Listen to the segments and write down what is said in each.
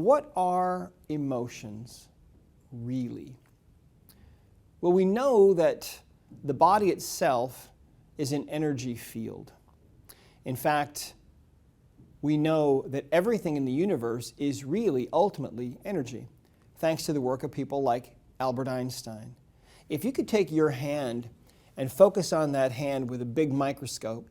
What are emotions really? Well, we know that the body itself is an energy field. In fact, we know that everything in the universe is really ultimately energy, thanks to the work of people like Albert Einstein. If you could take your hand and focus on that hand with a big microscope,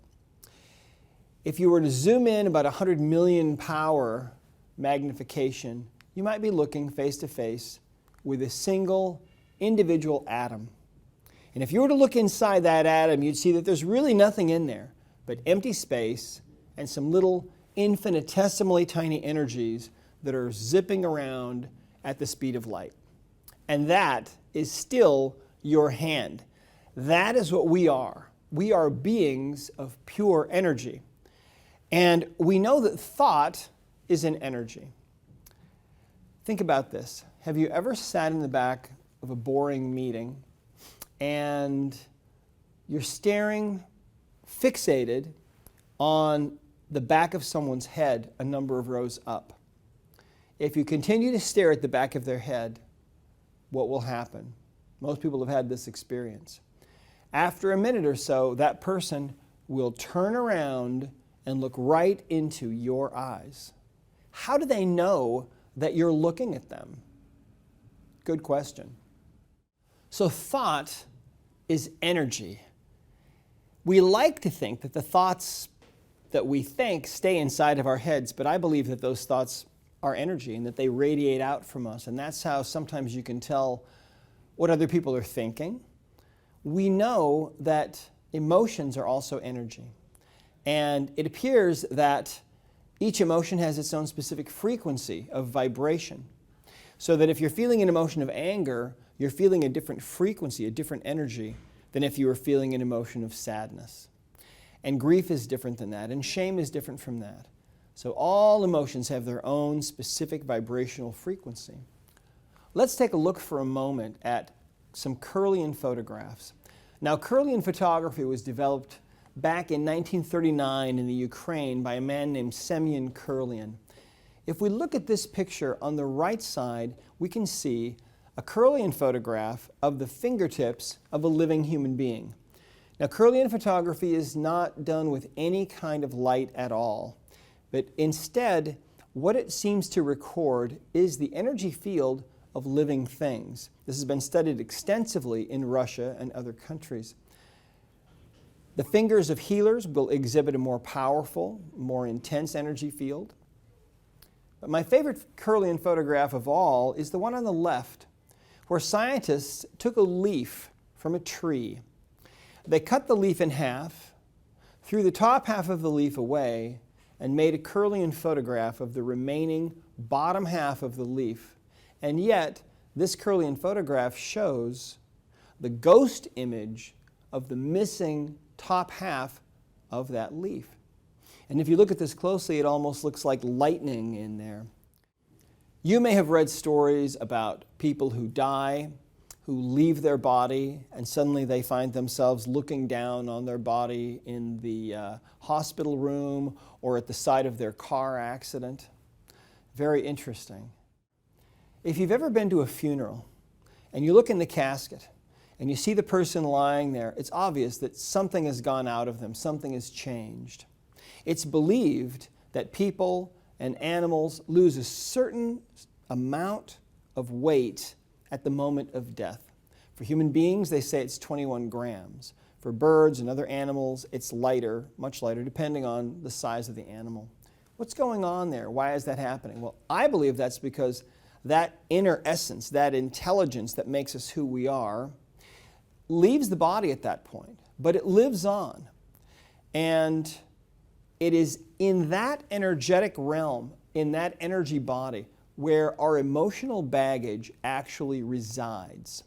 if you were to zoom in about 100 million power magnification, you might be looking face to face with a single individual atom. And if you were to look inside that atom, you'd see that there's really nothing in there but empty space and some little infinitesimally tiny energies that are zipping around at the speed of light. And that is still your hand. That is what we are. We are beings of pure energy. And we know that thought is an energy. Think about this. Have you ever sat in the back of a boring meeting and you're staring, fixated on the back of someone's head a number of rows up? If you continue to stare at the back of their head, what will happen? Most people have had this experience. After a minute or so, that person will turn around and look right into your eyes. How do they know that you're looking at them? Good question. So thought is energy. We like to think that the thoughts that we think stay inside of our heads, but I believe that those thoughts are energy and that they radiate out from us. And that's how sometimes you can tell what other people are thinking. We know that emotions are also energy. And it appears that each emotion has its own specific frequency of vibration. So that if you're feeling an emotion of anger, you're feeling a different frequency, a different energy, than if you were feeling an emotion of sadness. And grief is different than that, and shame is different from that. So all emotions have their own specific vibrational frequency. Let's take a look for a moment at some Kirlian photographs. Now, Kirlian photography was developed back in 1939 in the Ukraine by a man named Semyon Kirlian. If we look at this picture on the right side, we can see a Kirlian photograph of the fingertips of a living human being. Now, Kirlian photography is not done with any kind of light at all, but instead, what it seems to record is the energy field of living things. This has been studied extensively in Russia and other countries. The fingers of healers will exhibit a more powerful, more intense energy field. But my favorite Kirlian photograph of all is the one on the left, where scientists took a leaf from a tree. They cut the leaf in half, threw the top half of the leaf away, and made a Kirlian photograph of the remaining bottom half of the leaf. And yet, this Kirlian photograph shows the ghost image of the missing top half of that leaf. And if you look at this closely, it almost looks like lightning in there. You may have read stories about people who die, who leave their body, and suddenly they find themselves looking down on their body in the hospital room or at the site of their car accident. Very interesting. If you've ever been to a funeral and you look in the casket and you see the person lying there, it's obvious that something has gone out of them, something has changed. It's believed that people and animals lose a certain amount of weight at the moment of death. For human beings, they say it's 21 grams. For birds and other animals, it's lighter, much lighter, depending on the size of the animal. What's going on there? Why is that happening? Well, I believe that's because that inner essence, that intelligence that makes us who we are, leaves the body at that point, but it lives on. And it is in that energetic realm, in that energy body, where our emotional baggage actually resides.